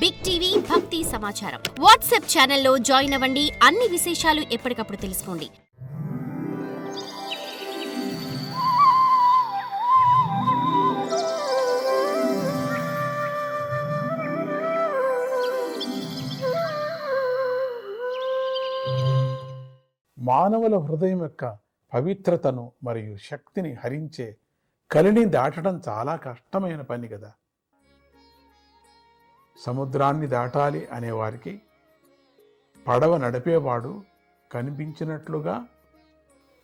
Big TV భక్తి సమాచారం WhatsApp ఛానల్లో జాయిన్ అవ్వండి. అన్ని విశేషాలు ఎప్పటికప్పుడు తెలుసుకోండి. మానవుల హృదయం యొక్క పవిత్రతను మరియు శక్తిని హరించే కలిని దాటడం చాలా కష్టమైన పని కదా. సముద్రాన్ని దాటాలి అనేవారికి పడవ నడిపేవాడు కనిపించినట్లుగా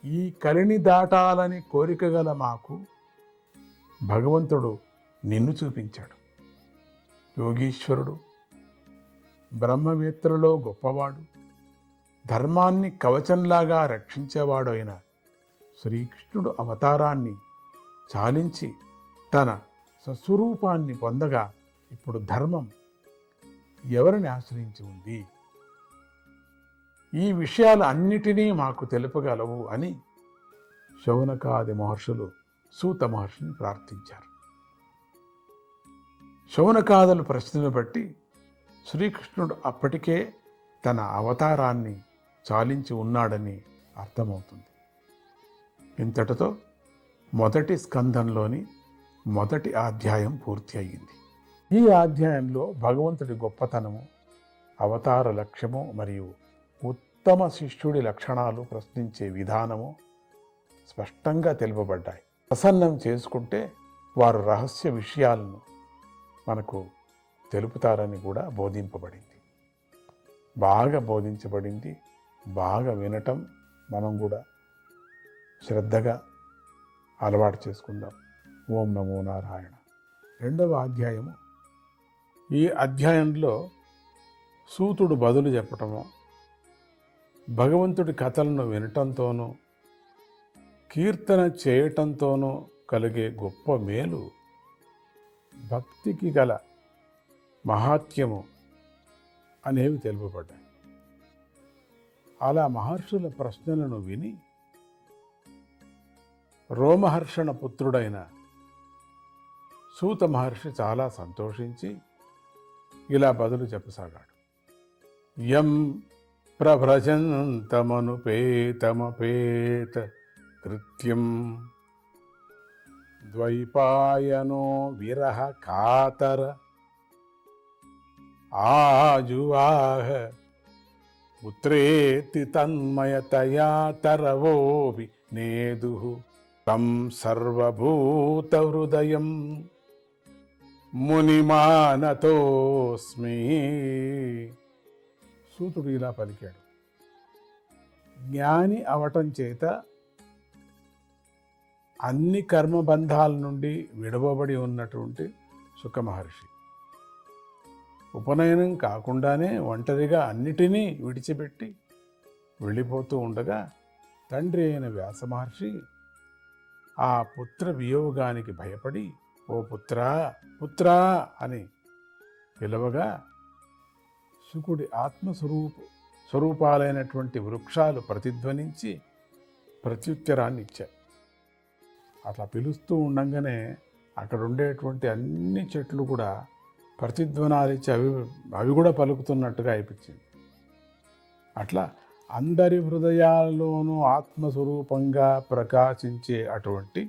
ఈ కలిని దాటాలని కోరిక గల మాకు భగవంతుడు నిన్ను చూపించాడు. యోగీశ్వరుడు, బ్రహ్మవేత్తలలో గొప్పవాడు, ధర్మాన్ని కవచంలాగా రక్షించేవాడు అయిన శ్రీకృష్ణుడు అవతారాన్ని చాలించి తన స్వస్వరూపాన్ని పొందగా ఇప్పుడు ధర్మం ఎవరిని ఆశ్రయించి ఉంది? ఈ విషయాలు అన్నిటినీ మాకు తెలుపగలవు అని శౌనకాది మహర్షులు సూత మహర్షిని ప్రార్థించారు. శౌనకాదుల ప్రశ్నను బట్టి శ్రీకృష్ణుడు అప్పటికే తన అవతారాన్ని చాలించి ఉన్నాడని అర్థమవుతుంది. ఇంతటితో మొదటి స్కంధంలోని మొదటి అధ్యాయం పూర్తి అయ్యింది. ఈ అధ్యాయంలో భగవంతుడి గొప్పతనము, అవతార లక్ష్యము మరియు ఉత్తమ శిష్యుడి లక్షణాలు ప్రశ్నించే విధానము స్పష్టంగా తెలుపబడ్డాయి. ప్రసన్నం చేసుకుంటే వారు రహస్య విషయాలను మనకు తెలుపుతారని కూడా బోధింపబడింది. బాగా బోధించబడింది, బాగా వినటం మనం కూడా శ్రద్ధగా అలవాటు చేసుకుందాం. ఓం నమో నారాయణ. రెండవ అధ్యాయము. ఈ అధ్యాయంలో సూతుడు బదులు చెప్పటము, భగవంతుడి కథలను వినటంతోనూ కీర్తన చేయటంతోనూ కలిగే గొప్ప మేలు, భక్తికి గల మహాత్మ్యము అనేవి తెలుపబడ్డాయి. అలా మహర్షుల ప్రశ్నలను విని రోమహర్షణ పుత్రుడైన సూత మహర్షి చాలా సంతోషించి ఇలా బదులు చెప్పసాగాడు. యం ప్రభ్రజంతమనుపేతమపేత కృత్యం ద్వైపాయనో విరహ కాతర ఆజువాహ పుత్రేతి తన్మయతయా తరవోవి నేదుః తం సర్వభూత హృదయం మునిమానతోస్మి. సూతుడు ఇలా పలికాడు. జ్ఞాని అవటం చేత అన్ని కర్మబంధాల నుండి విడవబడి ఉన్నటువంటి శుక మహర్షి ఉపనయనం కాకుండానే ఒంటరిగా అన్నిటినీ విడిచిపెట్టి వెళ్ళిపోతూ ఉండగా తండ్రి అయిన వ్యాస మహర్షి ఆ పుత్ర వియోగానికి భయపడి ఓ పుత్రా పుత్రా అని పిలవగా శుకుడి స్వరూపాలైనటువంటి వృక్షాలు ప్రతిధ్వనించి ప్రత్యుత్తరాన్ని ఇచ్చాయి. అట్లా పిలుస్తూ ఉండంగానే అక్కడ ఉండేటువంటి అన్ని చెట్లు కూడా ప్రతిధ్వనాలిచ్చి అవి కూడా పలుకుతున్నట్టుగా అనిపించింది. అట్లా అందరి హృదయాల్లోనూ ఆత్మస్వరూపంగా ప్రకాశించే అటువంటి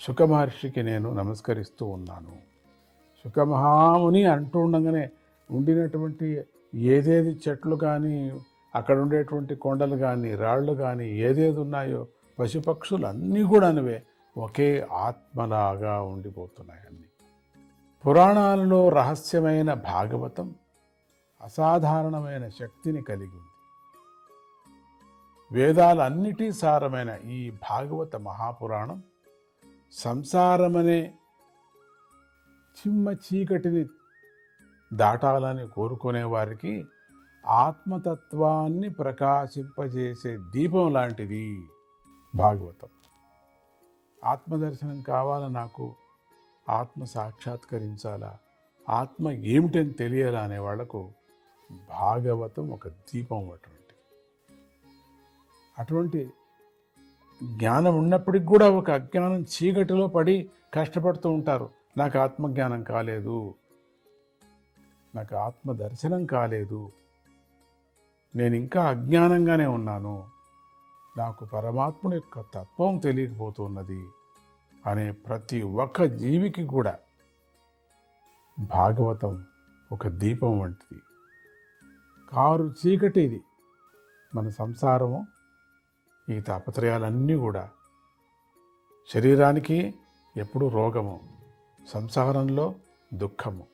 శుకమహర్షికి నేను నమస్కరిస్తూ ఉన్నాను. శుకమహాముని అంటూ ఉండగానే ఉండినటువంటి ఏదేది చెట్లు కానీ, అక్కడ ఉండేటువంటి కొండలు కానీ, రాళ్ళు కానీ, ఏదేది ఉన్నాయో పశుపక్షులు అన్నీ కూడా అనివే ఒకే ఆత్మలాగా ఉండిపోతున్నాయి. అన్నీ పురాణాలలో రహస్యమైన భాగవతం అసాధారణమైన శక్తిని కలిగి ఉంది. వేదాలన్నిటి సారమైన ఈ భాగవత మహాపురాణం సంసారమనే చిమ్మ చీకటిని దాటాలని కోరుకునే వారికి ఆత్మతత్వాన్ని ప్రకాశింపజేసే దీపం లాంటిది భాగవతం. ఆత్మదర్శనం కావాలా, నాకు ఆత్మ సాక్షాత్కరించాలా, ఆత్మ ఏమిటని తెలియాలా అనే వాళ్లకు భాగవతం ఒక దీపం అటువంటి జ్ఞానం ఉన్నప్పటికి కూడా ఒక అజ్ఞానం చీకటిలో పడి కష్టపడుతూ ఉంటారు. నాకు ఆత్మజ్ఞానం కాలేదు, నాకు ఆత్మ దర్శనం కాలేదు, నేను ఇంకా అజ్ఞానంగానే ఉన్నాను, నాకు పరమాత్ముడి యొక్క తత్వం తెలియకపోతున్నది అనే ప్రతి ఒక్క జీవికి కూడా భాగవతం ఒక దీపం వంటిది. కారు చీకటి ఇది. మన సంసారము, ఈ తాపత్రయాలన్నీ కూడా శరీరానికి ఎప్పుడు రోగము, సంసారంలో దుఃఖము.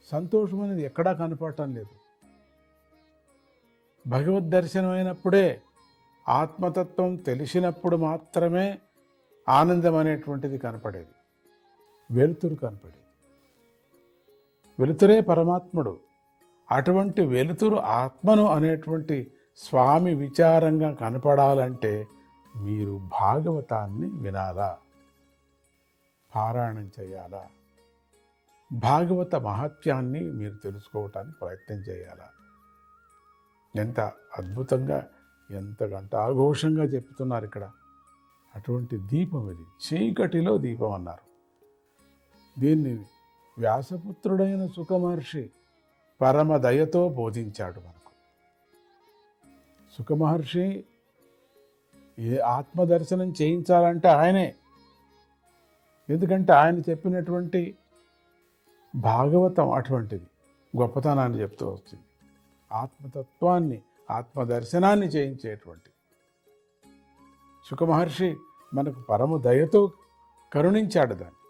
సంతోషం అనేది ఎక్కడా కనపడటం లేదు. భగవద్ దర్శనం అయినప్పుడే, ఆత్మతత్వం తెలిసినప్పుడు మాత్రమే ఆనందం అనేటువంటిది కనపడేది, వెలుతురు కనపడేది. వెలుతురే పరమాత్ముడు. అటువంటి వెలుతురు ఆత్మను అనేటువంటి స్వామి విచారంగా కనపడాలంటే మీరు భాగవతాన్ని వినాలా, పారాయణం చేయాలా, భాగవత మహత్యాన్ని మీరు తెలుసుకోవటానికి ప్రయత్నం చేయాలా. ఎంత అద్భుతంగా, ఎంత ఘంటాఘోషంగా చెప్తున్నారు ఇక్కడ. అటువంటి దీపం ఇది, చీకటిలో దీపం అన్నారు. దీన్ని వ్యాసపుత్రుడైన సుఖమహర్షి పరమదయతో బోధించాడు మనకు. సుఖమహర్షి ఏ ఆత్మదర్శనం చేయించాలంటే ఆయనే. ఎందుకంటే ఆయన చెప్పినటువంటి భాగవతం అటువంటిది, గొప్పతనాన్ని చెప్తూ వస్తుంది. ఆత్మతత్వాన్ని, ఆత్మదర్శనాన్ని చేయించేటువంటి సుఖమహర్షి మనకు పరమ దయతో కరుణించాడు దాన్ని,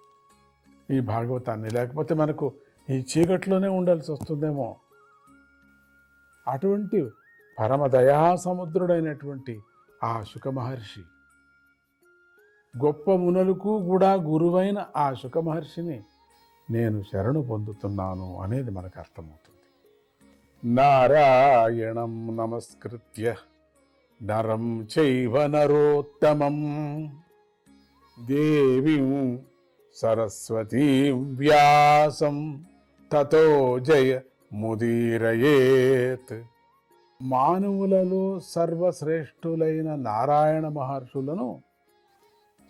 ఈ భాగవతాన్ని. లేకపోతే మనకు ఈ చీకట్లోనే ఉండాల్సి వస్తుందేమో. అటువంటి పరమ దయా సముద్రుడైనటువంటి ఆ సుఖమహర్షి, గొప్ప మునులకు కూడా గురువైన ఆ సుఖమహర్షిని నేను శరణు పొందుతున్నాను అనేది మనకు అర్థమవుతుంది. నారాయణం నమస్కృత్య నరం చైవ నరోత్తమం దేవీం సరస్వతీం వ్యాసం తతో జయ ముదీరయేత్. మానవులలో సర్వశ్రేష్ఠులైన నారాయణ మహర్షులను,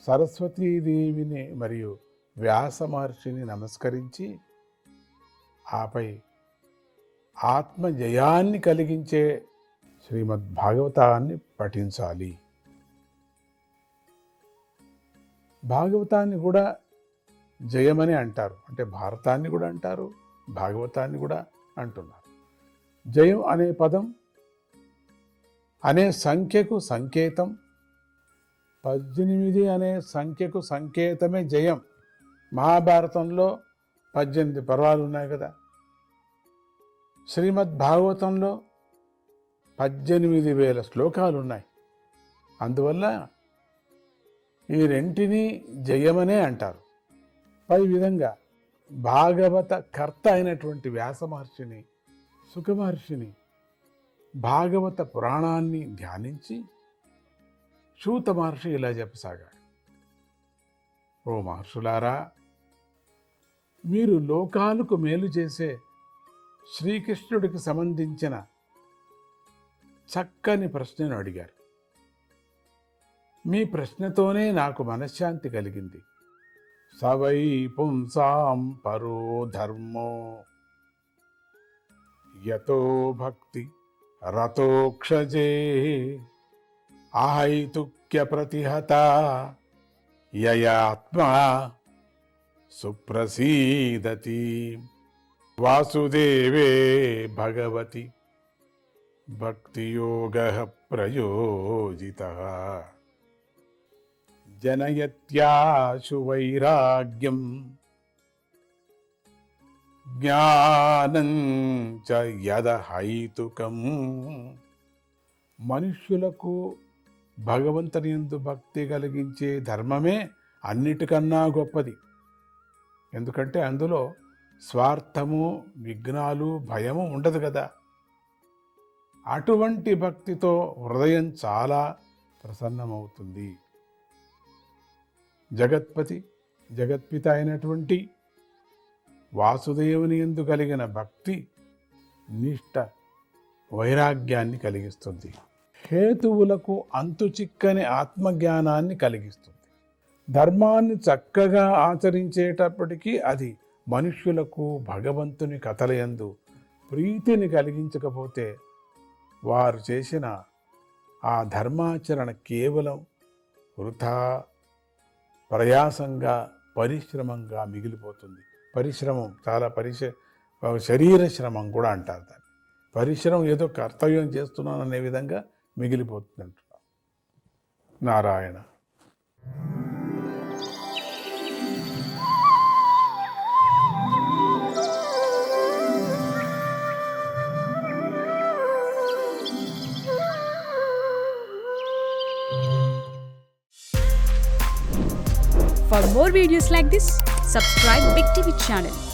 సరస్వతీదేవిని మరియు వ్యాస మహర్షిని నమస్కరించి, ఆపై ఆత్మజయాన్ని కలిగించే శ్రీమద్భాగవతాన్ని పఠించాలి. భాగవతాన్ని కూడా జయమని అంటారు, అంటే భారతాన్ని కూడా అంటారు, భాగవతాన్ని కూడా అంటున్నారు. జయం అనే పదం అనే సంఖ్యకు సంకేతం, 18 అనే సంఖ్యకు సంకేతమే జయం. మహాభారతంలో 18 పర్వాలు ఉన్నాయి కదా, శ్రీమద్భాగవతంలో 18,000 శ్లోకాలు ఉన్నాయి. అందువల్ల ఈ రెంటిని జయమనే అంటారు. పై విధంగా భాగవత కర్త అయినటువంటి వ్యాస మహర్షిని, సుఖమహర్షిని భాగవత పురాణాన్ని ధ్యానించి సూత మహర్షి ఇలా చెప్పసాగాడు. ఓ మహర్షులారా, మీరు లోకాలకు మేలు చేసే శ్రీకృష్ణుడికి సంబంధించిన చక్కని ప్రశ్నను అడిగారు. మీ ప్రశ్నతోనే నాకు మనశ్శాంతి కలిగింది. సవై పుంసాం పరో ధర్మో యతో భక్తి రతోక్షజే అహైతుక్య ప్రతిహత యయాత్మా సుప్రసీదతి వాసుదేవే భగవతి భక్తియోగః ప్రయోజితః జనయత్యాశు వైరాగ్యం జ్ఞానం చ యదహైతుకం. మనుష్యులకు భగవంతుని యందు భక్తి కలిగించే ధర్మమే అన్నిటికన్నా గొప్పది. ఎందుకంటే అందులో స్వార్థము, విఘ్నాలు, భయము ఉండదు కదా. అటువంటి భక్తితో హృదయం చాలా ప్రసన్నమవుతుంది. జగత్పతి, జగత్పిత అయినటువంటి వాసుదేవుని యందు కలిగిన భక్తి నిష్ట వైరాగ్యాన్ని కలిగిస్తుంది. హేతువులకు అంతుచిక్కని ఆత్మజ్ఞానాన్ని కలిగిస్తుంది. ధర్మాన్ని చక్కగా ఆచరించేటప్పటికీ అది మనుష్యులకు భగవంతుని కథలయందు ప్రీతిని కలిగించకపోతే వారు చేసిన ఆ ధర్మాచరణ కేవలం వృథా ప్రయాసంగా పరిశ్రమంగా మిగిలిపోతుంది. పరిశ్రమం చాలా శరీర శ్రమం కూడా అంటారు దాన్ని. పరిశ్రమం ఏదో కర్తవ్యం చేస్తున్నాను అనే విధంగా మిగిలిపోతుంది అంటున్నారు. Narayana. For more videos like this, subscribe Big TV channel.